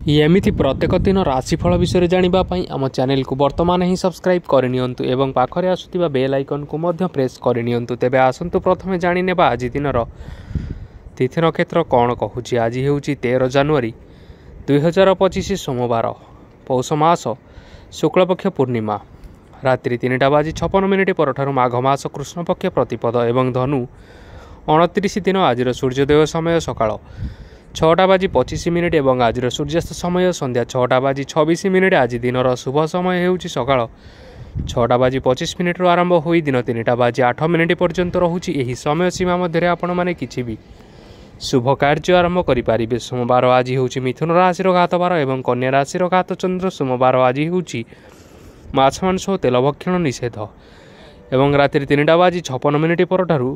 एमिति प्रत्येक दिन राशिफल विषय जानापी आम चैनल को बर्तमान ही सब्सक्राइब करनियंतु एवं पाखरे आसुथिबा बेल आइकन को मध्य प्रेस करनियंतु। तेबे आसंतु प्रथमे जानिनेबा आज दिनर तिथि नक्षत्र कौन कहूँ। आज हेउची 13 जनवरी 2025 सोमवार पौष मास शुक्लपक्ष पूर्णिमा रात्रि 3:56 परठारु माघ मास कृष्णपक्ष प्रतिपद एवं धनु 29 दिन। आज सूर्योदय समय सकाळ 6:25 एवं आज सूर्यास्त समय संध्या 6:26। आज दिनर शुभ समय हेउची सकाळ 6:25 आरंभ होई दिन 3:08 पर्यंत रहुची। एही समय सीमा मध्य आपण माने किछि भी शुभ कार्य आरंभ करिपारिबे। सोमवार आज हेउची मिथुन राशि घातवार एवं कन्या राशि घात चंद्र। सोमवार आज हेउची माछ मांस तेल भक्षण निषेध एवं रात्रि 3:56 परठारु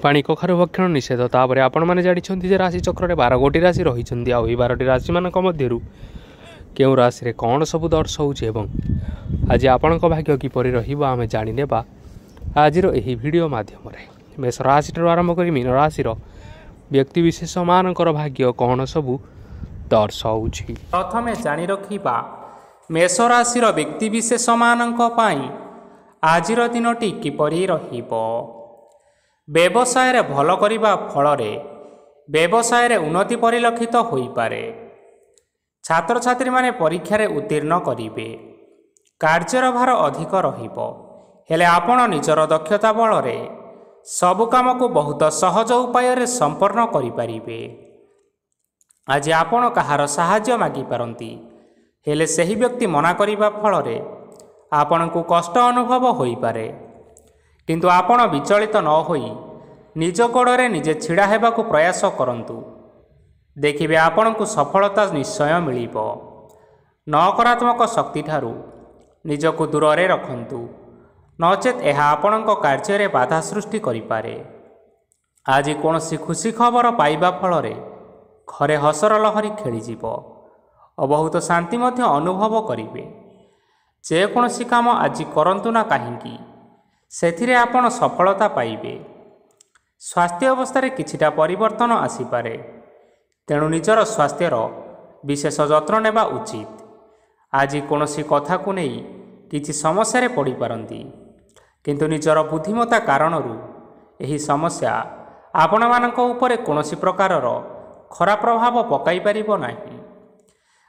पानी कखारु भक्षण निषेध। तापर आपण माने जानिछन्ति जे राशि चक्र रे 12 गोटी राशि रहिछन्ति। आ एही 12टी राशि मानक मध्यरु केउ राशि रे कोन सब दर्शाउछि एवं आज आपणक भाग्य किपरि रहिबो आमे जानि नेबा आजिर एही वीडियो माध्यम रे। मेष राशि आरंभ करी मीन राशि व्यक्ति विशेष मानकर भाग्य कोन सब दर्शाउछि। प्रथमे जानि रखिबा मेष राशि व्यक्ति विशेष मानक पई आजिर दिनटी किपरि रहिबो। व्यवसाय रे भल करिबा फल रे व्यवसाय रे उन्नति परिलक्षित होई पारे। छात्र छात्री माने परीक्षा रे उत्तीर्ण करिवे। कार्यर भार अधिक रहिबो हेले आपण निजर दक्षता बल रे सब काम को बहुत सहज उपाय रे संपन्न करि परिबे। आज आपण कहार सहाय्य मागी पारंती हेले सही व्यक्ति मना करिबा फल रे आपण को कष्ट अनुभव होई पारे। किंतु आपण विचलित न होई निज गोड़े निजे छिड़ा हेबाकु प्रयास करंतु। देखिबे आपण को सफलता निश्चय मिलिबो। नकारात्मक शक्ति ठारू निजको दूर रे रखंतु नचेत एहा आपणक कार्य रे बाधा सृष्टि करि पारे। आज कोनोसी खुशी खबर पाइबा फल रे घरे हसर लहरी खेली जीवो और बहुत शांति मध्य अनुभव करिवे। जे कोनोसी काम आज करंतु ना काहेकि सेथिरे आपण सफलता पाइबे। स्वास्थ्य अवस्था रे किछिटा परिवर्तन आसीपारे तेणु निजर स्वास्थ्यर विशेष जत्न नेबा उचित। आज कोनोसी कथा को नहीं किछि समस्या रे पड़ी पारंती किंतु निजर बुद्धिमत्ता कारणरू एही समस्या आपण मानक उपरे कोनोसी प्रकारर खराब प्रभाव पकाई परिबो नाही।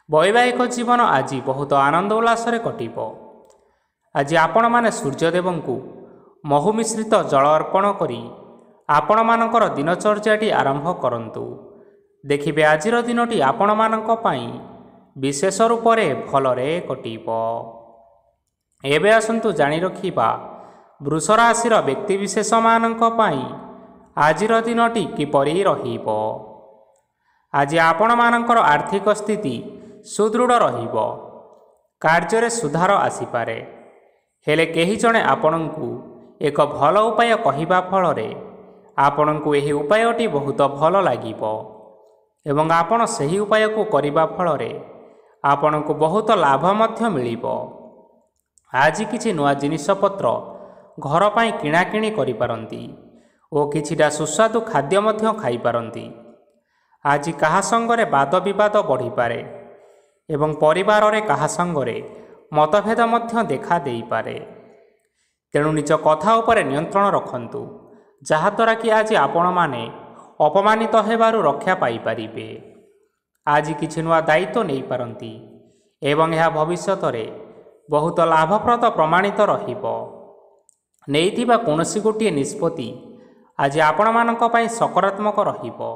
वैवाहिक जीवन आज बहुत आनंद उल्लास रे कटिबो। आज आपण माने सूर्यदेवंकु महु मिश्रित जल अर्पण करी आपण मानकर दिनचर्याटी आरंभ करंतु। देखिबे आजिर दिनटी आपण मानक पई विशेष रूप रे भल रे कटिबो। एबे आसंतु जानि रखिबा वृष राशि व्यक्ति विशेष मानक पई आजिर दिनटी किपरि रहिबो। आज आपण मानकर आर्थिक स्थिति सुदृढ़ रहिबो। कार्य रे सुधार आसीपारे हेले केही जणे आपणंकु एक भल उपाय कहिबा फल रे आपणंकु एही उपायटी बहुत भल लागिबो एवं आपण सही उपाय को करिबा फल रे आपणंकु बहुत लाभ मध्य मिलिबो। आज किछि नुआ जिनिस पत्र घर पई किणा किणी करि पारंती ओ किछिटा सुस्वादु खाद्य मध्य खाई पारंती। आज कहा संगरे वाद विवाद बढ़ी पारे एवं परिवार रे कहा संगरे मतभेद मध्य देखा देई पारे। तेणु निज कथा उपरे नियंत्रण रखंतु जहाद्वारा कि आज आपण माने अपमानित हेबारु रक्षा पाई परिबे। आज किछि नुआ दायित्व नहीं पारंती एवं यह भविष्यत रे बहुत लाभप्रद प्रमाणित रहिबो। नेइथिबा कोनोसी गोटिए निष्पत्ति आज आपण मानक पई सकारात्मक रहिबो।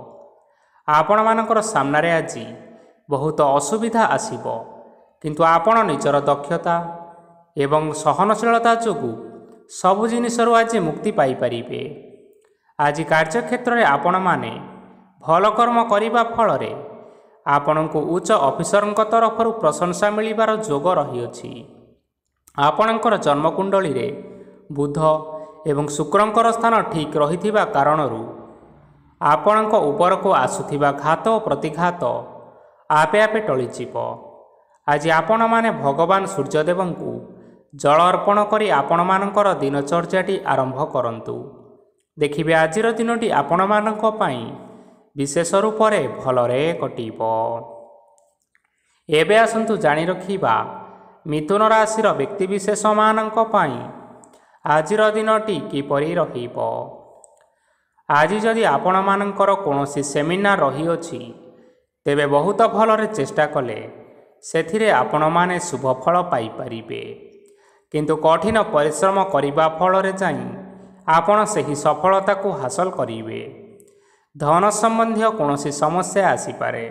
आपण मानकर सामना रे आज बहुत असुविधा आसीबो किंतु आपण निजर दक्षता एवं सहनशीलता जोगु सबु जिनिसरु आज मुक्ति पाई परिबे। आज कार्यक्षेत्र रे आपण माने भल कर्म करिबा फल रे आपणको उच्च ऑफिसरଙ୍କ तरफरु प्रशंसा मिलिबार जोग रहिअछि। आपणकर जन्मकुंडली रे बुध एवं शुक्रंकर स्थान ठीक रहिथिबा कारणरू आपणक उपरको आसुथिबा घात और प्रतिघात आपे आपे टळिजिब। आज आपण माने भगवान सूर्यदेवंकु जल अर्पण करी आपण मानकर दिनचर्याटी आरंभ करंतु। देखिबे आजिर दिनटी आपण मानक पई विशेष रूप रे भल रे कटिबो। ଏବେ ଆସନ୍ତୁ ଜାଣି ରଖିବା ମିଥୁନ ରାଶିର ବ୍ୟକ୍ତିବିଶେଷମାନଙ୍କ ପାଇଁ ଆଜିର ଦିନଟି କିପରି ରହିବ। ଆଜି ଯଦି ଆପଣମାନଙ୍କର କୌଣସି ସେମିନାର ରହିଅଛି, ତେବେ ବହୁତ ଭଲରେ ଚେଷ୍ଟା କଲେ ସେଥିରେ ଆପଣମାନେ ଶୁଭଫଳ ପାଇପାରିବେ। କିନ୍ତୁ କଠିନ ପରିଶ୍ରମ କରିବା ଫଳରେ ଯାଇ ଆପଣ ସେହି ସଫଳତାକୁ ହାସଲ କରିବେ। ଧନ ସମ୍ବନ୍ଧୀୟ କୌଣସି ସମସ୍ୟା ଆସିପାରେ,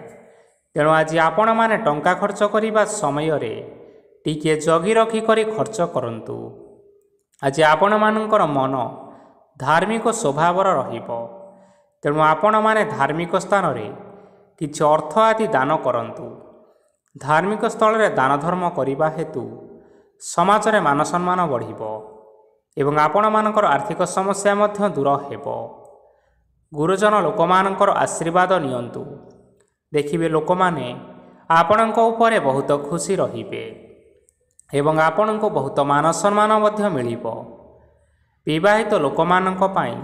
ତେଣୁ ଆଜି ଆପଣମାନେ ଟଙ୍କା ଖର୍ଚ୍ଚ କରିବା ସମୟରେ ଟିକିଏ ଜଗି ରଖିକରି ଖର୍ଚ୍ଚ କରନ୍ତୁ। ଆଜି ଆପଣମାନଙ୍କର ମନ ଧାର୍ମିକ ସ୍ୱଭାବର ରହିବ, ତେଣୁ ଆପଣମାନେ ଧାର୍ମିକ ସ୍ଥାନରେ କିଛି ଅର୍ଥ ଆଦି ଦାନ କରନ୍ତୁ। ଧାର୍ମିକ ସ୍ଥଳରେ ଦାନ ଧର୍ମ କରିବା ହେତୁ ସମାଜରେ ମାନ ସମ୍ମାନ ବଢ଼ିବ ଏବଂ ଆପଣମାନଙ୍କର ଆର୍ଥିକ ସମସ୍ୟା ମଧ୍ୟ ଦୂର ହେବ। ଗୁରୁଜନ ଲୋକମାନଙ୍କର ଆଶୀର୍ବାଦ ନିଅନ୍ତୁ। ଦେଖିବେ ଲୋକମାନେ ଆପଣଙ୍କ ଉପରେ ବହୁତ ଖୁସି ରହିବେ ଏବଂ ଆପଣଙ୍କୁ ବହୁତ ମାନ ସମ୍ମାନ ମଧ୍ୟ ମିଳିବ। ବିବାହିତ ଲୋକମାନଙ୍କ ପାଇଁ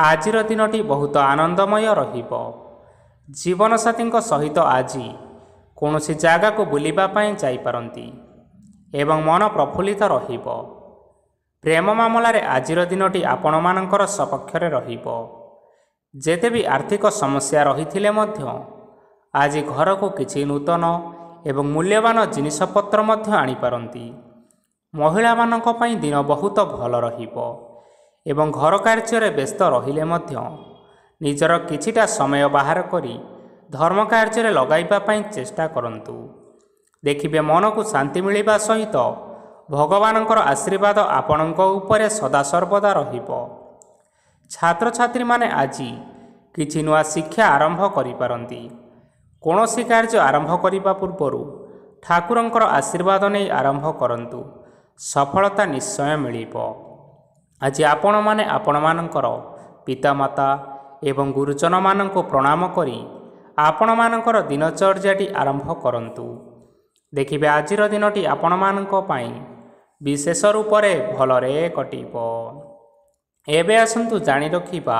ଆଜିର ଦିନଟି ବହୁତ ଆନନ୍ଦମୟ ରହିବ। ଜୀବନସାଥୀଙ୍କ ସହିତ ଆଜି କୌଣସି ଜାଗାକୁ ବୁଲିବା ପାଇଁ ଯାଇପାରନ୍ତି ଏବଂ ମନ ପ୍ରଫୁଲ୍ଲିତ ରହିବ। ପ୍ରେମ ମାମଲାରେ ଆଜିର ଦିନଟି ଆପଣମାନଙ୍କର ସପକ୍ଷରେ ରହିବ। ଯେତେ ବି ଆର୍ଥିକ ସମସ୍ୟା ରହିଥିଲେ ମଧ୍ୟ ଆଜି ଘରକୁ କିଛି ନୂତନ ଏବଂ ମୂଲ୍ୟବାନ ଜିନିଷପତ୍ର ମଧ୍ୟ ଆଣିପାରନ୍ତି। ମହିଳାମାନଙ୍କ ପାଇଁ ଦିନ ବହୁତ ଭଲ ରହିବ ଏବଂ ଘର କାର୍ଯ୍ୟରେ ବ୍ୟସ୍ତ ରହିଲେ ମଧ୍ୟ ନିଜର କିଛିଟା ସମୟ ବାହାର କରି ଧର୍ମ କାର୍ଯ୍ୟରେ ଲଗାଇବା ପାଇଁ ଚେଷ୍ଟା କରନ୍ତୁ। ଦେଖିବେ ମନକୁ ଶାନ୍ତି ମିଳିବା ସହିତ ଭଗବାନଙ୍କର ଆଶୀର୍ବାଦ ଆପଣଙ୍କ ଉପରେ ସଦାସର୍ବଦା ରହିବ। ଛାତ୍ରଛାତ୍ରୀମାନେ ଆଜି କିଛି ନୂଆ ଶିକ୍ଷା ଆରମ୍ଭ କରିପାରନ୍ତି। କୌଣସି କାର୍ଯ୍ୟ ଆରମ୍ଭ କରିବା ପୂର୍ବରୁ ଠାକୁରଙ୍କର ଆଶୀର୍ବାଦ ନେଇ ଆରମ୍ଭ କରନ୍ତୁ, ସଫଳତା ନିଶ୍ଚୟ ମିଳିବ। ଆଜି ଆପଣମାନେ ଆପଣମାନଙ୍କର ପିତାମାତା ଏବଂ ଗୁରୁଜନମାନଙ୍କୁ ପ୍ରଣାମ କରି ଆପଣମାନଙ୍କର ଦିନଚର୍ଯ୍ୟାଟି ଆରମ୍ଭ କରନ୍ତୁ। ଦେଖିବେ ଆଜିର ଦିନଟି ଆପଣମାନଙ୍କ ପାଇଁ ବିଶେଷ ରୂପରେ ଭଲରେ କଟିବ। ଏବେ ଆସନ୍ତୁ ଜାଣି ରଖିବା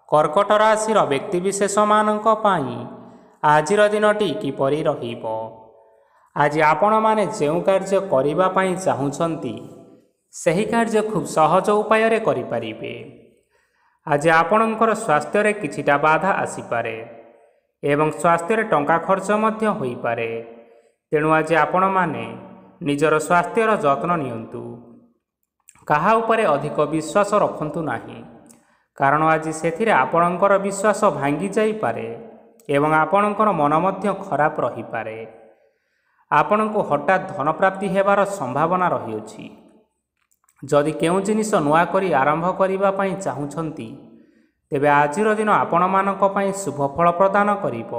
କର୍କଟ ରାଶିର ବ୍ୟକ୍ତିବିଶେଷମାନଙ୍କ ପାଇଁ ଆଜିର ଦିନଟି କିପରି ରହିବ। ଆଜି ଆପଣମାନେ ଯେଉଁ କାର୍ଯ୍ୟ କରିବା ପାଇଁ ଚାହୁଁଛନ୍ତି, ସେହି କାର୍ଯ୍ୟ ଖୁବ୍ ସହଜ ଉପାୟରେ କରିପାରିବେ। ଆଜି ଆପଣଙ୍କର ସ୍ୱାସ୍ଥ୍ୟରେ କିଛିଟା ବାଧା ଆସିପାରେ ଏବଂ ସ୍ୱାସ୍ଥ୍ୟରେ ଟଙ୍କା ଖର୍ଚ୍ଚ ମଧ୍ୟ ହୋଇପାରେ। ତେଣୁ ଆଜି ଆପଣମାନେ ନିଜର ସ୍ୱାସ୍ଥ୍ୟର ଯତ୍ନ ନିଅନ୍ତୁ। କାହା ଉପରେ ଅଧିକ ବିଶ୍ୱାସ ରଖନ୍ତୁ ନାହିଁ, କାରଣ ଆଜି ସେଥିରେ ଆପଣଙ୍କର ବିଶ୍ୱାସ ଭାଙ୍ଗି ଯାଇପାରେ ଏବଂ ଆପଣଙ୍କର ମନ ମଧ୍ୟ ଖରାପ ରହିପାରେ। ଆପଣଙ୍କୁ ହଠାତ୍ ଧନପ୍ରାପ୍ତି ହେବାର ସମ୍ଭାବନା ରହିଅଛି। ଯଦି କେଉଁ ଜିନିଷ ନୂଆ କରି ଆରମ୍ଭ କରିବା ପାଇଁ ଚାହୁଁଛନ୍ତି, ତେବେ ଆଜିର ଦିନ ଆପଣମାନଙ୍କ ପାଇଁ ଶୁଭ ଫଳ ପ୍ରଦାନ କରିବ।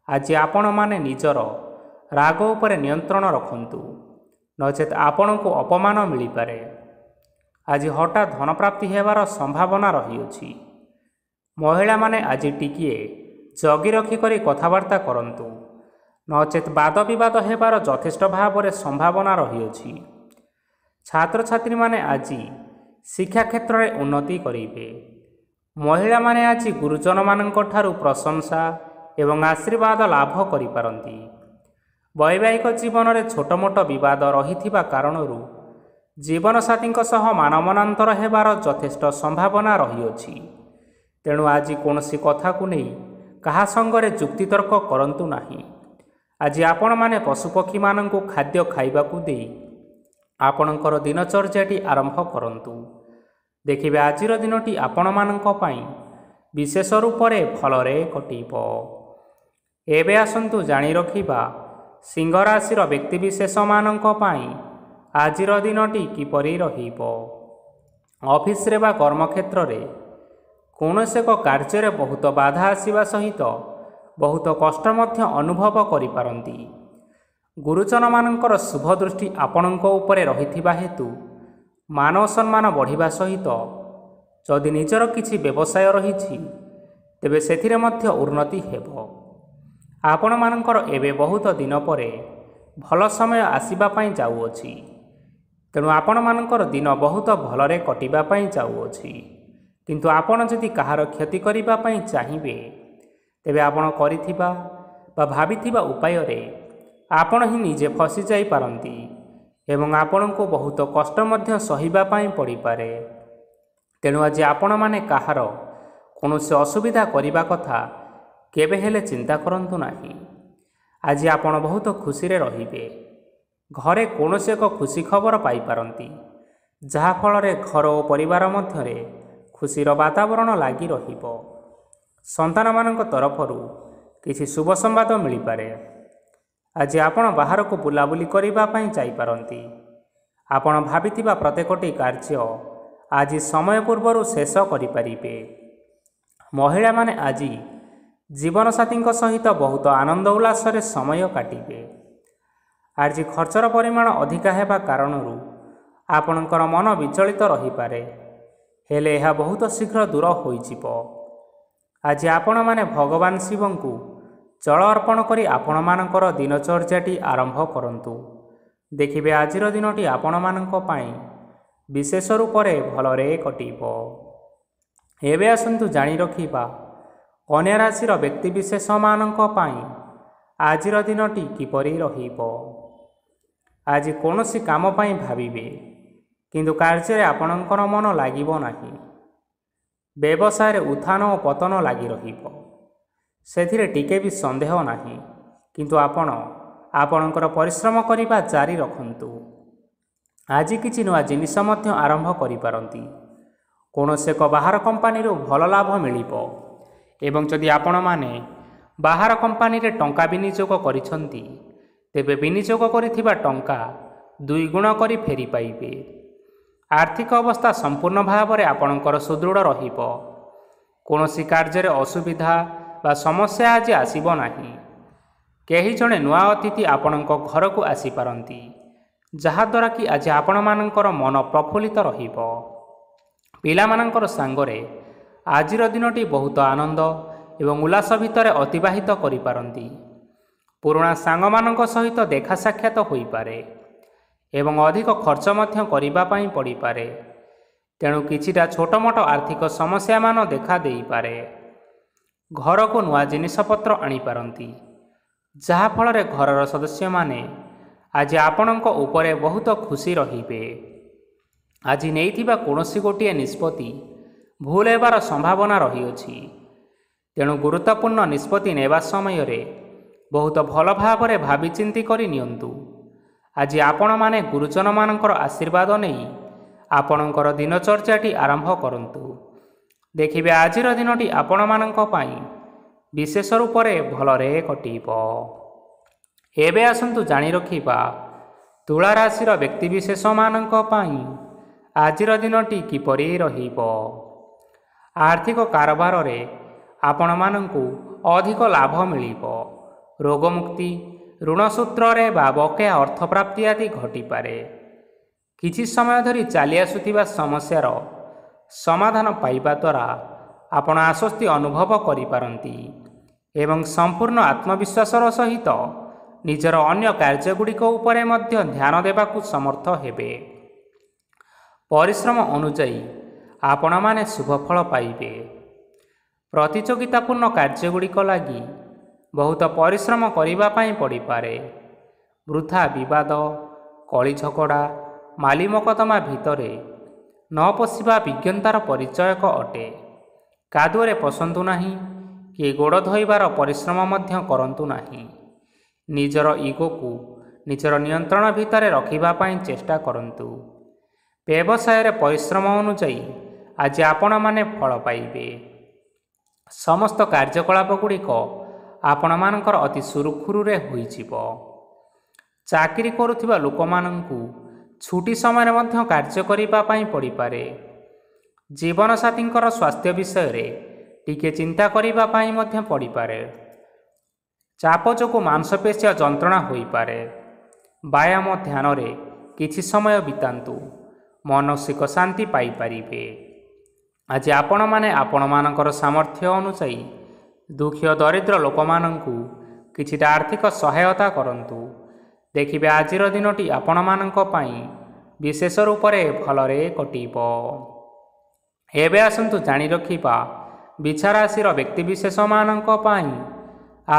ଆଜି ଆପଣମାନେ ନିଜର ରାଗ ଉପରେ ନିୟନ୍ତ୍ରଣ ରଖନ୍ତୁ, ନଚେତ୍ ଆପଣଙ୍କୁ ଅପମାନ ମିଳିପାରେ। ଆଜି ହଠାତ୍ ଧନପ୍ରାପ୍ତି ହେବାର ସମ୍ଭାବନା ରହିଅଛି। ମହିଳାମାନେ ଆଜି ଟିକିଏ ଜଗି ରଖିକରି କଥାବାର୍ତ୍ତା କରନ୍ତୁ, ନଚେତ୍ ବାଦ ବିବାଦ ହେବାର ଯଥେଷ୍ଟ ଭାବରେ ସମ୍ଭାବନା ରହିଅଛି। ଛାତ୍ରଛାତ୍ରୀମାନେ ଆଜି ଶିକ୍ଷା କ୍ଷେତ୍ରରେ ଉନ୍ନତି କରିବେ। ମହିଳାମାନେ ଆଜି ଗୁରୁଜନମାନଙ୍କ ଠାରୁ ପ୍ରଶଂସା ଏବଂ ଆଶୀର୍ବାଦ ଲାଭ କରିପାରନ୍ତି। ବୈବାହିକ ଜୀବନରେ ଛୋଟ ମୋଟ ବିବାଦ ରହିଥିବା କାରଣରୁ ଜୀବନସାଥୀଙ୍କ ସହ ମାନମନାନ୍ତର ହେବାର ଯଥେଷ୍ଟ ସମ୍ଭାବନା ରହିଅଛି। ତେଣୁ ଆଜି କୌଣସି କଥାକୁ ନେଇ କାହା ସଙ୍ଗରେ ଯୁକ୍ତିତର୍କ କରନ୍ତୁ ନାହିଁ। ଆଜି ଆପଣମାନେ ପଶୁପକ୍ଷୀମାନଙ୍କୁ ଖାଦ୍ୟ ଖାଇବାକୁ ଦେଇ ଆପଣଙ୍କର ଦିନଚର୍ଯ୍ୟାଟି ଆରମ୍ଭ କରନ୍ତୁ। ଦେଖିବେ ଆଜିର ଦିନଟି ଆପଣମାନଙ୍କ ପାଇଁ ବିଶେଷ ରୂପରେ ଭଲରେ କଟିବ। ଏବେ ଆସନ୍ତୁ ଜାଣି ରଖିବା ସିଂହ ରାଶିର ବ୍ୟକ୍ତିବିଶେଷମାନଙ୍କ ପାଇଁ ଆଜିର ଦିନଟି କିପରି ରହିବ। ଅଫିସରେ ବା କର୍ମକ୍ଷେତ୍ରରେ କୌଣସି ଏକ କାର୍ଯ୍ୟରେ ବହୁତ ବାଧା ଆସିବା ସହିତ ବହୁତ କଷ୍ଟ ମଧ୍ୟ ଅନୁଭବ କରିପାରନ୍ତି। ଗୁରୁଜନମାନଙ୍କର ଶୁଭ ଦୃଷ୍ଟି ଆପଣଙ୍କ ଉପରେ ରହିଥିବା ହେତୁ ମାନ ସମ୍ମାନ ବଢ଼ିବା ସହିତ ଯଦି ନିଜର କିଛି ବ୍ୟବସାୟ ରହିଛି, ତେବେ ସେଥିରେ ମଧ୍ୟ ଉନ୍ନତି ହେବ। ଆପଣମାନଙ୍କର ଏବେ ବହୁତ ଦିନ ପରେ ଭଲ ସମୟ ଆସିବା ପାଇଁ ଯାଉଅଛି। ତେଣୁ ଆପଣମାନଙ୍କର ଦିନ ବହୁତ ଭଲରେ କଟିବା ପାଇଁ ଯାଉଅଛି। କିନ୍ତୁ ଆପଣ ଯଦି କାହାର କ୍ଷତି କରିବା ପାଇଁ ଚାହିଁବେ, ତେବେ ଆପଣ କରିଥିବା ବା ଭାବିଥିବା ଉପାୟରେ ଆପଣ ହିଁ ନିଜେ ଫସି ଯାଇପାରନ୍ତି ଏବଂ ଆପଣଙ୍କୁ ବହୁତ କଷ୍ଟ ମଧ୍ୟ ସହିବା ପାଇଁ ପଡ଼ିପାରେ। ତେଣୁ ଆଜି ଆପଣମାନେ କାହାର କୌଣସି ଅସୁବିଧା କରିବା କଥା କେବେ ହେଲେ ଚିନ୍ତା କରନ୍ତୁ ନାହିଁ। ଆଜି ଆପଣ ବହୁତ ଖୁସିରେ ରହିବେ। ଘରେ କୌଣସି ଏକ ଖୁସି ଖବର ପାଇପାରନ୍ତି, ଯାହାଫଳରେ ଘର ଓ ପରିବାର ମଧ୍ୟରେ ଖୁସିର ବାତାବରଣ ଲାଗି ରହିବ। ସନ୍ତାନମାନଙ୍କ ତରଫରୁ କିଛି ଶୁଭ ସମ୍ବାଦ ମିଳିପାରେ। ଆଜି ଆପଣ ବାହାରକୁ ବୁଲାବୁଲି କରିବା ପାଇଁ ଯାଇପାରନ୍ତି। ଆପଣ ଭାବିଥିବା ପ୍ରତ୍ୟେକଟି କାର୍ଯ୍ୟ ଆଜି ସମୟ ପୂର୍ବରୁ ଶେଷ କରିପାରିବେ। ମହିଳାମାନେ ଆଜି ଜୀବନସାଥୀଙ୍କ ସହିତ ବହୁତ ଆନନ୍ଦ ଉଲ୍ଲାସରେ ସମୟ କାଟିବେ। ଆଜି ଖର୍ଚ୍ଚର ପରିମାଣ ଅଧିକା ହେବା କାରଣରୁ ଆପଣଙ୍କର ମନ ବିଚଳିତ ରହିପାରେ, ହେଲେ ଏହା ବହୁତ ଶୀଘ୍ର ଦୂର ହୋଇଯିବ। ଆଜି ଆପଣମାନେ ଭଗବାନ ଶିବଙ୍କୁ ଜଳ ଅର୍ପଣ କରି ଆପଣମାନଙ୍କର ଦିନଚର୍ଯ୍ୟାଟି ଆରମ୍ଭ କରନ୍ତୁ। ଦେଖିବେ ଆଜିର ଦିନଟି ଆପଣମାନଙ୍କ ପାଇଁ ବିଶେଷ ରୂପରେ ଭଲରେ କଟିବ। ଏବେ ଆସନ୍ତୁ ଜାଣି ରଖିବା କନ୍ୟା ରାଶିର ବ୍ୟକ୍ତିବିଶେଷମାନଙ୍କ ପାଇଁ ଆଜିର ଦିନଟି କିପରି ରହିବ। ଆଜି କୌଣସି କାମ ପାଇଁ ଭାବିବେ, କିନ୍ତୁ କାର୍ଯ୍ୟରେ ଆପଣଙ୍କର ମନ ଲାଗିବ ନାହିଁ। ବ୍ୟବସାୟରେ ଉତ୍ଥାନ ଓ ପତନ ଲାଗି ରହିବ, ସେଥିରେ ଟିକେ ବି ସନ୍ଦେହ ନାହିଁ। କିନ୍ତୁ ଆପଣ ଆପଣଙ୍କର ପରିଶ୍ରମ କରିବା ଜାରି ରଖନ୍ତୁ। ଆଜି କିଛି ନୂଆ ଜିନିଷ ମଧ୍ୟ ଆରମ୍ଭ କରିପାରନ୍ତି। କୌଣସି ଏକ ବାହାର କମ୍ପାନୀରୁ ଭଲ ଲାଭ ମିଳିବ ଏବଂ ଯଦି ଆପଣମାନେ ବାହାର କମ୍ପାନୀରେ ଟଙ୍କା ବିନିଯୋଗ କରିଛନ୍ତି, ତେବେ ବିନିଯୋଗ କରିଥିବା ଟଙ୍କା 2 ଗୁଣ କରି ଫେରି ପାଇବେ। ଆର୍ଥିକ ଅବସ୍ଥା ସମ୍ପୂର୍ଣ୍ଣ ଭାବରେ ଆପଣଙ୍କର ସୁଦୃଢ଼ ରହିବ। କୌଣସି କାର୍ଯ୍ୟରେ ଅସୁବିଧା ବା ସମସ୍ୟା ଆଜି ଆସିବ ନାହିଁ। କେହି ଜଣେ ନୂଆ ଅତିଥି ଆପଣଙ୍କ ଘରକୁ ଆସିପାରନ୍ତି, ଯାହାଦ୍ୱାରା କି ଆଜି ଆପଣମାନଙ୍କର ମନ ପ୍ରଫୁଲ୍ଲିତ ରହିବ। ପିଲାମାନଙ୍କର ସାଙ୍ଗରେ ଆଜିର ଦିନଟି ବହୁତ ଆନନ୍ଦ ଏବଂ ଉଲ୍ଲାସ ଭିତରେ ଅତିବାହିତ କରିପାରନ୍ତି। ପୁରୁଣା ସାଙ୍ଗମାନଙ୍କ ସହିତ ଦେଖା ସାକ୍ଷାତ ହୋଇପାରେ ଏବଂ ଅଧିକ ଖର୍ଚ୍ଚ ମଧ୍ୟ କରିବା ପାଇଁ ପଡ଼ିପାରେ। ତେଣୁ କିଛିଟା ଛୋଟମୋଟ ଆର୍ଥିକ ସମସ୍ୟାମାନ ଦେଖା ଦେଇପାରେ। ଘରକୁ ନୂଆ ଜିନିଷପତ୍ର ଆଣିପାରନ୍ତି, ଯାହାଫଳରେ ଘରର ସଦସ୍ୟମାନେ ଆଜି ଆପଣଙ୍କ ଉପରେ ବହୁତ ଖୁସି ରହିବେ। ଆଜି ନେଇଥିବା କୌଣସି ଗୋଟିଏ ନିଷ୍ପତ୍ତି ଭୁଲ ହେବାର ସମ୍ଭାବନା ରହିଅଛି। ତେଣୁ ଗୁରୁତ୍ୱପୂର୍ଣ୍ଣ ନିଷ୍ପତ୍ତି ନେବା ସମୟରେ ବହୁତ ଭଲ ଭାବରେ ଭାବିଚିନ୍ତି କରି ନିଅନ୍ତୁ। ଆଜି ଆପଣମାନେ ଗୁରୁଜନମାନଙ୍କର ଆଶୀର୍ବାଦ ନେଇ ଆପଣଙ୍କର ଦିନଚର୍ଯ୍ୟାଟି ଆରମ୍ଭ କରନ୍ତୁ। ଦେଖିବେ ଆଜିର ଦିନଟି ଆପଣମାନଙ୍କ ପାଇଁ ବିଶେଷ ରୂପରେ ଭଲରେ କଟିବ। ଏବେ ଆସନ୍ତୁ ଜାଣି ରଖିବା ତୁଳା ରାଶିର ବ୍ୟକ୍ତିବିଶେଷମାନଙ୍କ ପାଇଁ ଆଜିର ଦିନଟି କିପରି ରହିବ। ଆର୍ଥିକ କାରବାରରେ ଆପଣମାନଙ୍କୁ ଅଧିକ ଲାଭ ମିଳିବ। ରୋଗମୁକ୍ତି, ଋଣ ସୂତ୍ରରେ ବା ବକେୟା ଅର୍ଥପ୍ରାପ୍ତି ଆଦି ଘଟିପାରେ। କିଛି ସମୟ ଧରି ଚାଲି ଆସୁଥିବା ସମସ୍ୟାର ସମାଧାନ ପାଇବା ଦ୍ୱାରା ଆପଣ ଆଶ୍ୱସ୍ତି ଅନୁଭବ କରିପାରନ୍ତି ଏବଂ ସମ୍ପୂର୍ଣ୍ଣ ଆତ୍ମବିଶ୍ୱାସର ସହିତ ନିଜର ଅନ୍ୟ କାର୍ଯ୍ୟଗୁଡ଼ିକ ଉପରେ ମଧ୍ୟ ଧ୍ୟାନ ଦେବାକୁ ସମର୍ଥ ହେବେ। ପରିଶ୍ରମ ଅନୁଯାୟୀ ଆପଣମାନେ ଶୁଭଫଳ ପାଇବେ। ପ୍ରତିଯୋଗିତାପୂର୍ଣ୍ଣ କାର୍ଯ୍ୟଗୁଡ଼ିକ ଲାଗି ବହୁତ ପରିଶ୍ରମ କରିବା ପାଇଁ ପଡ଼ିପାରେ। ବୃଥା ବିବାଦ, କଳି ଝଗଡ଼ା, ମାଲି ମକଦ୍ଦମା ଭିତରେ ନ ପଶିବା ବିଜ୍ଞତାର ପରିଚୟକ ଅଟେ। କାଦୁଅରେ ପଶନ୍ତୁ ନାହିଁ କି ଗୋଡ଼ ଧୋଇବାର ପରିଶ୍ରମ ମଧ୍ୟ କରନ୍ତୁ ନାହିଁ। ନିଜର ଇଗୋକୁ ନିଜର ନିୟନ୍ତ୍ରଣ ଭିତରେ ରଖିବା ପାଇଁ ଚେଷ୍ଟା କରନ୍ତୁ। ବ୍ୟବସାୟରେ ପରିଶ୍ରମ ଅନୁଯାୟୀ ଆଜି ଆପଣମାନେ ଫଳ ପାଇବେ। ସମସ୍ତ କାର୍ଯ୍ୟକଳାପ ଗୁଡ଼ିକ ଆପଣମାନଙ୍କର ଅତି ସୁରୁଖୁରୁରେ ହୋଇଯିବ। ଚାକିରି କରୁଥିବା ଲୋକମାନଙ୍କୁ ଛୁଟି ସମୟରେ ମଧ୍ୟ କାର୍ଯ୍ୟ କରିବା ପାଇଁ ପଡ଼ିପାରେ। ଜୀବନସାଥୀଙ୍କର ସ୍ୱାସ୍ଥ୍ୟ ବିଷୟରେ ଟିକେ ଚିନ୍ତା କରିବା ପାଇଁ ମଧ୍ୟ ପଡ଼ିପାରେ। ଚାପ ଯୋଗୁଁ ମାଂସପେଶୀୟ ଯନ୍ତ୍ରଣା ହୋଇପାରେ। ବ୍ୟାୟାମ ଧ୍ୟାନରେ କିଛି ସମୟ ବିତାନ୍ତୁ, ମାନସିକ ଶାନ୍ତି ପାଇପାରିବେ। ଆଜି ଆପଣମାନେ ଆପଣମାନଙ୍କର ସାମର୍ଥ୍ୟ ଅନୁଯାୟୀ ଦୁଃଖୀ ଓ ଦରିଦ୍ର ଲୋକମାନଙ୍କୁ କିଛିଟା ଆର୍ଥିକ ସହାୟତା କରନ୍ତୁ। ଦେଖିବେ ଆଜିର ଦିନଟି ଆପଣମାନଙ୍କ ପାଇଁ ବିଶେଷ ରୂପରେ ଭଲରେ କଟିବ। ଏବେ ଆସନ୍ତୁ ଜାଣି ରଖିବା ବିଛା ରାଶିର ବ୍ୟକ୍ତିବିଶେଷମାନଙ୍କ ପାଇଁ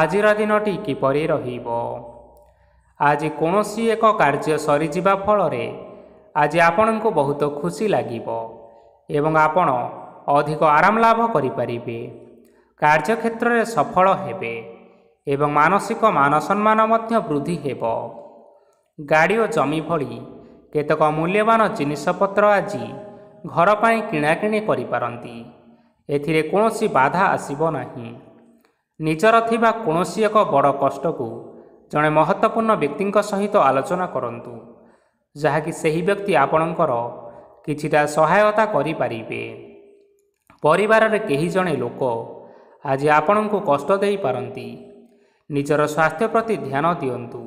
ଆଜିର ଦିନଟି କିପରି ରହିବ। ଆଜି କୌଣସି ଏକ କାର୍ଯ୍ୟ ସରିଯିବା ଫଳରେ ଆଜି ଆପଣଙ୍କୁ ବହୁତ ଖୁସି ଲାଗିବ ଏବଂ ଆପଣ ଅଧିକ ଆରାମ ଲାଭ କରିପାରିବେ। କାର୍ଯ୍ୟକ୍ଷେତ୍ରରେ ସଫଳ ହେବେ ଏବଂ ମାନସିକ ମାନ ସମ୍ମାନ ମଧ୍ୟ ବୃଦ୍ଧି ହେବ। ଗାଡ଼ି ଓ ଜମି ଭଳି କେତେକ ମୂଲ୍ୟବାନ ଜିନିଷପତ୍ର ଆଜି ଘର ପାଇଁ କିଣାକିଣି କରିପାରନ୍ତି। ଏଥିରେ କୌଣସି ବାଧା ଆସିବ ନାହିଁ। ନିଜର ଥିବା କୌଣସି ଏକ ବଡ଼ କଷ୍ଟକୁ ଜଣେ ମହତ୍ତ୍ୱପୂର୍ଣ୍ଣ ବ୍ୟକ୍ତିଙ୍କ ସହିତ ଆଲୋଚନା କରନ୍ତୁ, ଯାହାକି ସେହି ବ୍ୟକ୍ତି ଆପଣଙ୍କର କିଛିଟା ସହାୟତା କରିପାରିବେ। ପରିବାରରେ କେହି ଜଣେ ଲୋକ ଆଜି ଆପଣଙ୍କୁ କଷ୍ଟ ଦେଇପାରନ୍ତି। ନିଜର ସ୍ୱାସ୍ଥ୍ୟ ପ୍ରତି ଧ୍ୟାନ ଦିଅନ୍ତୁ।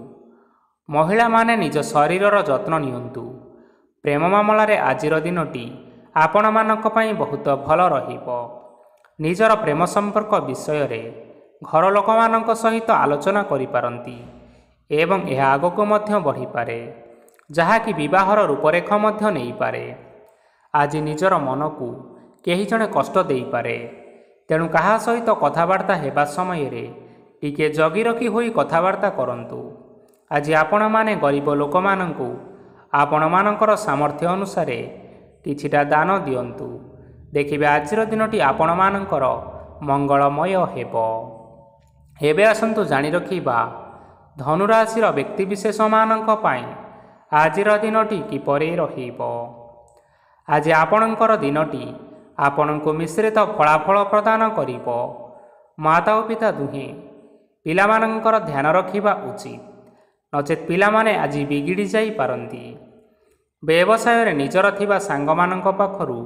ମହିଳାମାନେ ନିଜ ଶରୀରର ଯତ୍ନ ନିଅନ୍ତୁ। ପ୍ରେମ ମାମଲାରେ ଆଜିର ଦିନଟି ଆପଣମାନଙ୍କ ପାଇଁ ବହୁତ ଭଲ ରହିବ। ନିଜର ପ୍ରେମ ସମ୍ପର୍କ ବିଷୟରେ ଘର ଲୋକମାନଙ୍କ ସହିତ ଆଲୋଚନା କରିପାରନ୍ତି ଏବଂ ଏହା ଆଗକୁ ମଧ୍ୟ ବଢ଼ିପାରେ, ଯାହାକି ବିବାହର ରୂପରେଖ ମଧ୍ୟ ନେଇପାରେ। ଆଜି ନିଜର ମନକୁ କେହି ଜଣେ କଷ୍ଟ ଦେଇପାରେ, ତେଣୁ କାହା ସହିତ କଥାବାର୍ତ୍ତା ହେବା ସମୟରେ ଟିକିଏ ଜଗି ରଖି ହୋଇ କଥାବାର୍ତ୍ତା କରନ୍ତୁ। ଆଜି ଆପଣମାନେ ଗରିବ ଲୋକମାନଙ୍କୁ ଆପଣମାନଙ୍କର ସାମର୍ଥ୍ୟ ଅନୁସାରେ କିଛିଟା ଦାନ ଦିଅନ୍ତୁ। ଦେଖିବେ ଆଜିର ଦିନଟି ଆପଣମାନଙ୍କର ମଙ୍ଗଳମୟ ହେବ। ଏବେ ଆସନ୍ତୁ ଜାଣି ରଖିବା ଧନୁରାଶିର ବ୍ୟକ୍ତିବିଶେଷମାନଙ୍କ ପାଇଁ ଆଜିର ଦିନଟି କିପରି ରହିବ। ଆଜି ଆପଣଙ୍କର ଦିନଟି ଆପଣଙ୍କୁ ମିଶ୍ରିତ ଫଳାଫଳ ପ୍ରଦାନ କରିବ। ମାତା ଓ ପିତା ଦୁହେଁ ପିଲାମାନଙ୍କର ଧ୍ୟାନ ରଖିବା ଉଚିତ, ନଚେତ୍ ପିଲାମାନେ ଆଜି ବିଗିଡ଼ି ଯାଇପାରନ୍ତି। ବ୍ୟବସାୟରେ ନିଜର ଥିବା ସାଙ୍ଗମାନଙ୍କ ପାଖରୁ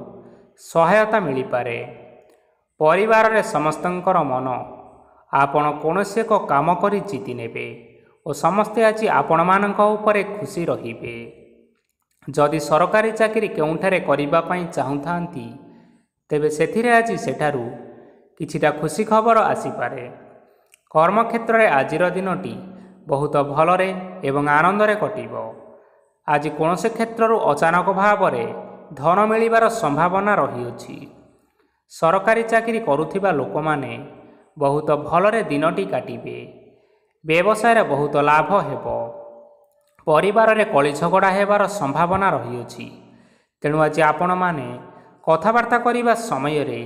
ସହାୟତା ମିଳିପାରେ। ପରିବାରରେ ସମସ୍ତଙ୍କର ମନ ଆପଣ କୌଣସି ଏକ କାମ କରି ଜିତି ନେବେ ଓ ସମସ୍ତେ ଆଜି ଆପଣମାନଙ୍କ ଉପରେ ଖୁସି ରହିବେ। ଯଦି ସରକାରୀ ଚାକିରି କେଉଁଠାରେ କରିବା ପାଇଁ ଚାହୁଁଥାନ୍ତି, ତେବେ ସେଥିରେ ଆଜି ସେଠାରୁ କିଛିଟା ଖୁସି ଖବର ଆସିପାରେ। କର୍ମକ୍ଷେତ୍ରରେ ଆଜିର ଦିନଟି ବହୁତ ଭଲରେ ଏବଂ ଆନନ୍ଦରେ କଟିବ। ଆଜି କୌଣସି କ୍ଷେତ୍ରରୁ ଅଚାନକ ଭାବରେ ଧନ ମିଳିବାର ସମ୍ଭାବନା ରହିଅଛି। ସରକାରୀ ଚାକିରି କରୁଥିବା ଲୋକମାନେ ବହୁତ ଭଲରେ ଦିନଟି କାଟିବେ। ବ୍ୟବସାୟରେ ବହୁତ ଲାଭ ହେବ। ପରିବାରରେ କଳି ଝଗଡ଼ା ହେବାର ସମ୍ଭାବନା ରହିଅଛି, ତେଣୁ ଆଜି ଆପଣମାନେ କଥାବାର୍ତ୍ତା କରିବା ସମୟରେ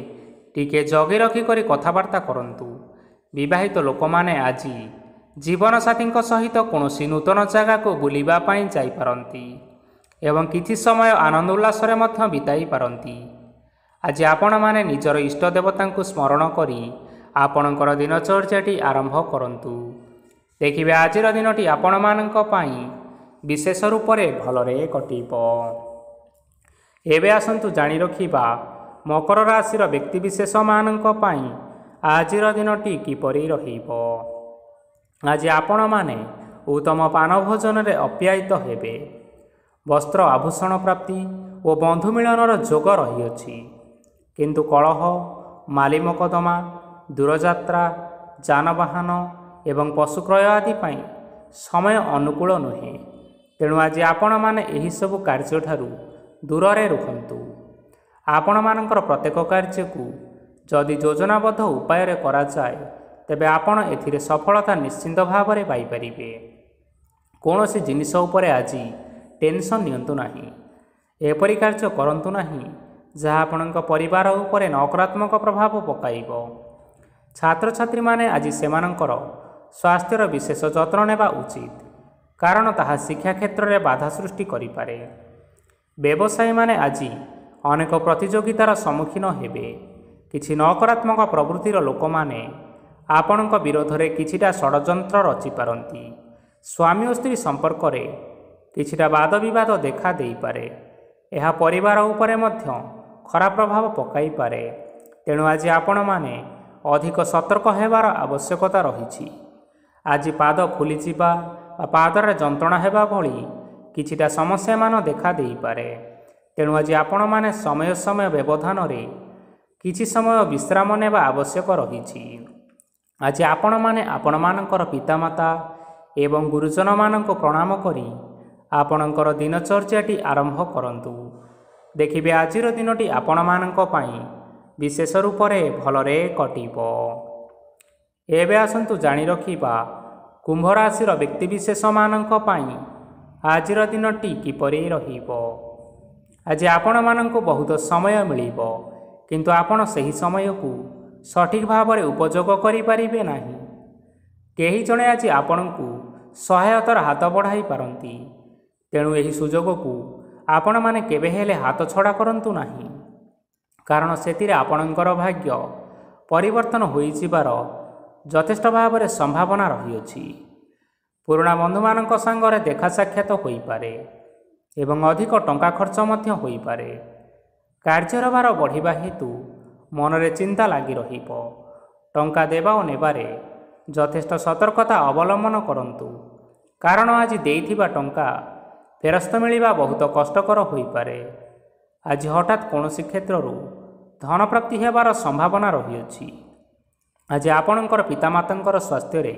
ଟିକିଏ ଜଗି ରଖି କରି କଥାବାର୍ତ୍ତା କରନ୍ତୁ। ବିବାହିତ ଲୋକମାନେ ଆଜି ଜୀବନସାଥୀଙ୍କ ସହିତ କୌଣସି ନୂତନ ଜାଗାକୁ ବୁଲିବା ପାଇଁ ଯାଇପାରନ୍ତି ଏବଂ କିଛି ସମୟ ଆନନ୍ଦ ଉଲ୍ଲାସରେ ମଧ୍ୟ ବିତାଇ ପାରନ୍ତି। ଆଜି ଆପଣମାନେ ନିଜର ଇଷ୍ଟ ଦେବତାଙ୍କୁ ସ୍ମରଣ କରି ଆପଣଙ୍କର ଦିନଚର୍ଯ୍ୟାଟି ଆରମ୍ଭ କରନ୍ତୁ। ଦେଖିବେ ଆଜିର ଦିନଟି ଆପଣମାନଙ୍କ ପାଇଁ ବିଶେଷ ରୂପରେ ଭଲରେ କଟିବ। ଏବେ ଆସନ୍ତୁ ଜାଣି ରଖିବା ମକର ରାଶିର ବ୍ୟକ୍ତିବିଶେଷମାନଙ୍କ ପାଇଁ ଆଜିର ଦିନଟି କିପରି ରହିବ। ଆଜି ଆପଣମାନେ ଉତ୍ତମ ପାନ ଭୋଜନରେ ଅପ୍ୟାୟିତ ହେବେ। ବସ୍ତ୍ର ଆଭୂଷଣ ପ୍ରାପ୍ତି ଓ ବନ୍ଧୁ ମିଳନର ଯୋଗ ରହିଅଛି, କିନ୍ତୁ କଳହ, ମାଲି ମକଦ୍ଦମା, ଦୂରଯାତ୍ରା, ଯାନବାହନ ଏବଂ ପଶୁ କ୍ରୟ ଆଦି ପାଇଁ ସମୟ ଅନୁକୂଳ ନୁହେଁ। ତେଣୁ ଆଜି ଆପଣମାନେ ଏହିସବୁ କାର୍ଯ୍ୟଠାରୁ ଦୂରରେ ରୁହନ୍ତୁ। ଆପଣମାନଙ୍କର ପ୍ରତ୍ୟେକ କାର୍ଯ୍ୟକୁ ଯଦି ଯୋଜନାବଦ୍ଧ ଉପାୟରେ କରାଯାଏ, ତେବେ ଆପଣ ଏଥିରେ ସଫଳତା ନିଶ୍ଚିନ୍ତ ଭାବରେ ପାଇପାରିବେ। କୌଣସି ଜିନିଷ ଉପରେ ଆଜି ଟେନସନ୍ ନିଅନ୍ତୁ ନାହିଁ। ଏପରି କାର୍ଯ୍ୟ କରନ୍ତୁ ନାହିଁ ଯାହା ଆପଣଙ୍କ ପରିବାର ଉପରେ ନକାରାତ୍ମକ ପ୍ରଭାବ ପକାଇବ। ଛାତ୍ରଛାତ୍ରୀମାନେ ଆଜି ସେମାନଙ୍କର ସ୍ୱାସ୍ଥ୍ୟର ବିଶେଷ ଯତ୍ନ ନେବା ଉଚିତ, କାରଣ ତାହା ଶିକ୍ଷା କ୍ଷେତ୍ରରେ ବାଧା ସୃଷ୍ଟି କରିପାରେ। ବ୍ୟବସାୟୀମାନେ ଆଜି ଅନେକ ପ୍ରତିଯୋଗିତାର ସମ୍ମୁଖୀନ ହେବେ। କିଛି ନକାରାତ୍ମକ ପ୍ରବୃତ୍ତିର ଲୋକମାନେ ଆପଣଙ୍କ ବିରୋଧରେ କିଛିଟା ଷଡ଼ଯନ୍ତ୍ର ରଚିପାରନ୍ତି। ସ୍ୱାମୀ ଓ ସ୍ତ୍ରୀ ସମ୍ପର୍କରେ କିଛିଟା ବାଦବିବାଦ ଦେଖା ଦେଇପାରେ। ଏହା ପରିବାର ଉପରେ ମଧ୍ୟ ଖରାପ ପ୍ରଭାବ ପକାଇପାରେ। ତେଣୁ ଆଜି ଆପଣମାନେ ଅଧିକ ସତର୍କ ହେବାର ଆବଶ୍ୟକତା ରହିଛି। ଆଜି ପାଦ ଫୁଲିଯିବା ବା ପାଦରେ ଯନ୍ତ୍ରଣା ହେବା ଭଳି କିଛିଟା ସମସ୍ୟାମାନ ଦେଖା ଦେଇପାରେ। ତେଣୁ ଆଜି ଆପଣମାନେ ସମୟ ସମୟ ବ୍ୟବଧାନରେ କିଛି ସମୟ ବିଶ୍ରାମ ନେବା ଆବଶ୍ୟକ ରହିଛି। ଆଜି ଆପଣମାନେ ଆପଣମାନଙ୍କର ପିତାମାତା ଏବଂ ଗୁରୁଜନମାନଙ୍କୁ ପ୍ରଣାମ କରି ଆପଣଙ୍କର ଦିନଚର୍ଯ୍ୟାଟି ଆରମ୍ଭ କରନ୍ତୁ। ଦେଖିବେ ଆଜିର ଦିନଟି ଆପଣମାନଙ୍କ ପାଇଁ ବିଶେଷ ରୂପରେ ଭଲରେ କଟିବ। ଏବେ ଆସନ୍ତୁ ଜାଣି ରଖିବା କୁମ୍ଭ ରାଶିର ବ୍ୟକ୍ତିବିଶେଷମାନଙ୍କ ପାଇଁ ଆଜିର ଦିନଟି କିପରି ରହିବ। ଆଜି ଆପଣମାନଙ୍କୁ ବହୁତ ସମୟ ମିଳିବ, କିନ୍ତୁ ଆପଣ ସେହି ସମୟକୁ ସଠିକ୍ ଭାବରେ ଉପଯୋଗ କରିପାରିବେ ନାହିଁ। କେହି ଜଣେ ଆଜି ଆପଣଙ୍କୁ ସହାୟତାର ହାତ ବଢ଼ାଇ ପାରନ୍ତି, ତେଣୁ ଏହି ସୁଯୋଗକୁ ଆପଣମାନେ କେବେ ହେଲେ ହାତଛଡ଼ା କରନ୍ତୁ ନାହିଁ, କାରଣ ସେଥିରେ ଆପଣଙ୍କର ଭାଗ୍ୟ ପରିବର୍ତ୍ତନ ହୋଇଯିବାର ଯଥେଷ୍ଟ ଭାବରେ ସମ୍ଭାବନା ରହିଅଛି। ପୁରୁଣା ବନ୍ଧୁମାନଙ୍କ ସାଙ୍ଗରେ ଦେଖା ସାକ୍ଷାତ ହୋଇପାରେ ଏବଂ ଅଧିକ ଟଙ୍କା ଖର୍ଚ୍ଚ ମଧ୍ୟ ହୋଇପାରେ। କାର୍ଯ୍ୟର ଭାର ବଢ଼ିବା ହେତୁ ମନରେ ଚିନ୍ତା ଲାଗି ରହିବ। ଟଙ୍କା ଦେବା ଓ ନେବାରେ ଯଥେଷ୍ଟ ସତର୍କତା ଅବଲମ୍ବନ କରନ୍ତୁ, କାରଣ ଆଜି ଦେଇଥିବା ଟଙ୍କା ଫେରସ୍ତ ମିଳିବା ବହୁତ କଷ୍ଟକର ହୋଇପାରେ। ଆଜି ହଠାତ୍ କୌଣସି କ୍ଷେତ୍ରରୁ ଧନପ୍ରାପ୍ତି ହେବାର ସମ୍ଭାବନା ରହିଅଛି। ଆଜି ଆପଣଙ୍କର ପିତାମାତାଙ୍କର ସ୍ୱାସ୍ଥ୍ୟରେ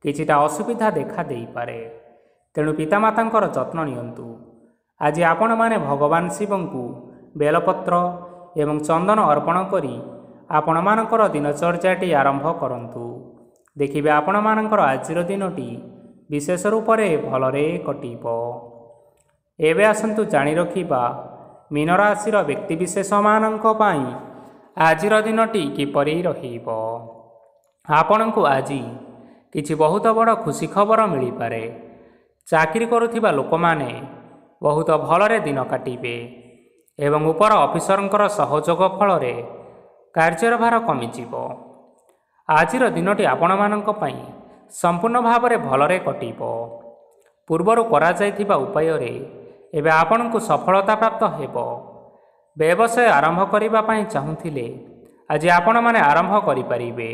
କିଛିଟା ଅସୁବିଧା ଦେଖା ଦେଇପାରେ, ତେଣୁ ପିତାମାତାଙ୍କର ଯତ୍ନ ନିଅନ୍ତୁ। ଆଜି ଆପଣମାନେ ଭଗବାନ ଶିବଙ୍କୁ ବେଲପତ୍ର ଏବଂ ଚନ୍ଦନ ଅର୍ପଣ କରି ଆପଣମାନଙ୍କର ଦିନଚର୍ଯ୍ୟାଟି ଆରମ୍ଭ କରନ୍ତୁ। ଦେଖିବେ ଆପଣମାନଙ୍କର ଆଜିର ଦିନଟି ବିଶେଷ ରୂପରେ ଭଲରେ କଟିବ। ଏବେ ଆସନ୍ତୁ ଜାଣି ରଖିବା ମୀନ ରାଶିର ବ୍ୟକ୍ତିବିଶେଷମାନଙ୍କ ପାଇଁ ଆଜିର ଦିନଟି କିପରି ରହିବ। ଆପଣଙ୍କୁ ଆଜି କିଛି ବହୁତ ବଡ଼ ଖୁସି ଖବର ମିଳିପାରେ। ଚାକିରି କରୁଥିବା ଲୋକମାନେ ବହୁତ ଭଲରେ ଦିନ କାଟିବେ ଏବଂ ଉପର ଅଫିସରଙ୍କର ସହଯୋଗ ଫଳରେ କାର୍ଯ୍ୟର ଭାର କମିଯିବ। ଆଜିର ଦିନଟି ଆପଣମାନଙ୍କ ପାଇଁ ସମ୍ପୂର୍ଣ୍ଣ ଭାବରେ ଭଲରେ କଟିବ। ପୂର୍ବରୁ କରାଯାଇଥିବା ଉପାୟରେ ଏବେ ଆପଣଙ୍କୁ ସଫଳତା ପ୍ରାପ୍ତ ହେବ। ବ୍ୟବସାୟ ଆରମ୍ଭ କରିବା ପାଇଁ ଚାହୁଁଥିଲେ ଆଜି ଆପଣମାନେ ଆରମ୍ଭ କରିପାରିବେ।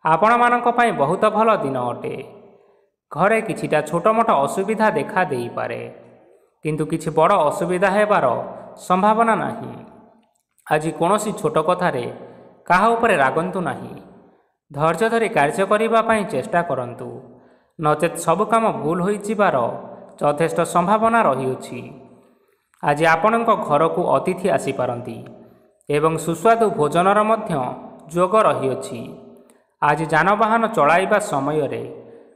ଆପଣମାନଙ୍କ ପାଇଁ ବହୁତ ଭଲ ଦିନ ଅଟେ। ଘରେ କିଛିଟା ଛୋଟମୋଟ ଅସୁବିଧା ଦେଖା ଦେଇପାରେ, କିନ୍ତୁ କିଛି ବଡ଼ ଅସୁବିଧା ହେବାର ସମ୍ଭାବନା ନାହିଁ। ଆଜି କୌଣସି ଛୋଟ କଥାରେ କାହା ଉପରେ ରାଗନ୍ତୁ ନାହିଁ। ଧୈର୍ଯ୍ୟ ଧରି କାର୍ଯ୍ୟ କରିବା ପାଇଁ ଚେଷ୍ଟା କରନ୍ତୁ, ନଚେତ୍ ସବୁ କାମ ଭୁଲ ହୋଇଯିବାର ଯଥେଷ୍ଟ ସମ୍ଭାବନା ରହିଅଛି। ଆଜି ଆପଣଙ୍କ ଘରକୁ ଅତିଥି ଆସିପାରନ୍ତି ଏବଂ ସୁସ୍ୱାଦୁ ଭୋଜନର ମଧ୍ୟ ଯୋଗ ରହିଅଛି। ଆଜି ଯାନବାହନ ଚଳାଇବା ସମୟରେ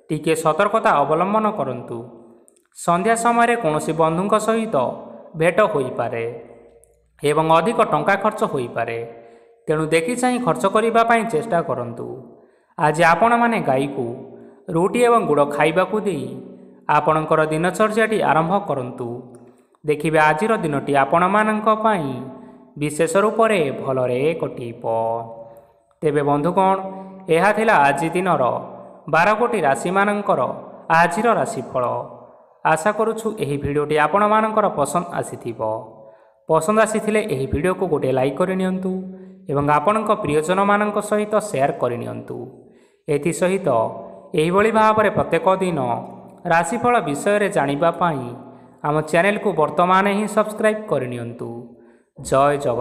ଟିକିଏ ସତର୍କତା ଅବଲମ୍ବନ କରନ୍ତୁ। ସନ୍ଧ୍ୟା ସମୟରେ କୌଣସି ବନ୍ଧୁଙ୍କ ସହିତ ଭେଟ ହୋଇପାରେ ଏବଂ ଅଧିକ ଟଙ୍କା ଖର୍ଚ୍ଚ ହୋଇପାରେ, ତେଣୁ ଦେଖି ଚାହିଁ ଖର୍ଚ୍ଚ କରିବା ପାଇଁ ଚେଷ୍ଟା କରନ୍ତୁ। ଆଜି ଆପଣମାନେ ଗାଈକୁ ରୁଟି ଏବଂ ଗୁଡ଼ ଖାଇବାକୁ ଦେଇ ଆପଣଙ୍କର ଦିନଚର୍ଯ୍ୟାଟି ଆରମ୍ଭ କରନ୍ତୁ। ଦେଖିବେ ଆଜିର ଦିନଟି ଆପଣମାନଙ୍କ ପାଇଁ ବିଶେଷ ରୂପରେ ଭଲରେ କଟିବ। ତେବେ ବନ୍ଧୁଗଣ, ଏହା ଥିଲା ଆଜି ଦିନର 12 ଗୋଟି ରାଶିମାନଙ୍କର ଆଜିର ରାଶିଫଳ। ଆଶା କରୁଛୁ ଏହି ଭିଡ଼ିଓଟି ଆପଣମାନଙ୍କର ପସନ୍ଦ ଆସିଥିବ। ପସନ୍ଦ ଆସିଥିଲେ ଏହି ଭିଡ଼ିଓକୁ ଗୋଟିଏ ଲାଇକ୍ କରିନିଅନ୍ତୁ ଏବଂ ଆପଣଙ୍କ ପ୍ରିୟଜନମାନଙ୍କ ସହିତ ସେୟାର କରିନିଅନ୍ତୁ। ଏଥିସହିତ ଏହିଭଳି ଭାବରେ ପ୍ରତ୍ୟେକ ଦିନ ରାଶିଫଳ ବିଷୟରେ ଜାଣିବା ପାଇଁ ଆମ ଚ୍ୟାନେଲକୁ ବର୍ତ୍ତମାନ ହିଁ ସବସ୍କ୍ରାଇବ୍ କରିନିଅନ୍ତୁ। ଜୟ ଜଗନ୍ନାଥ।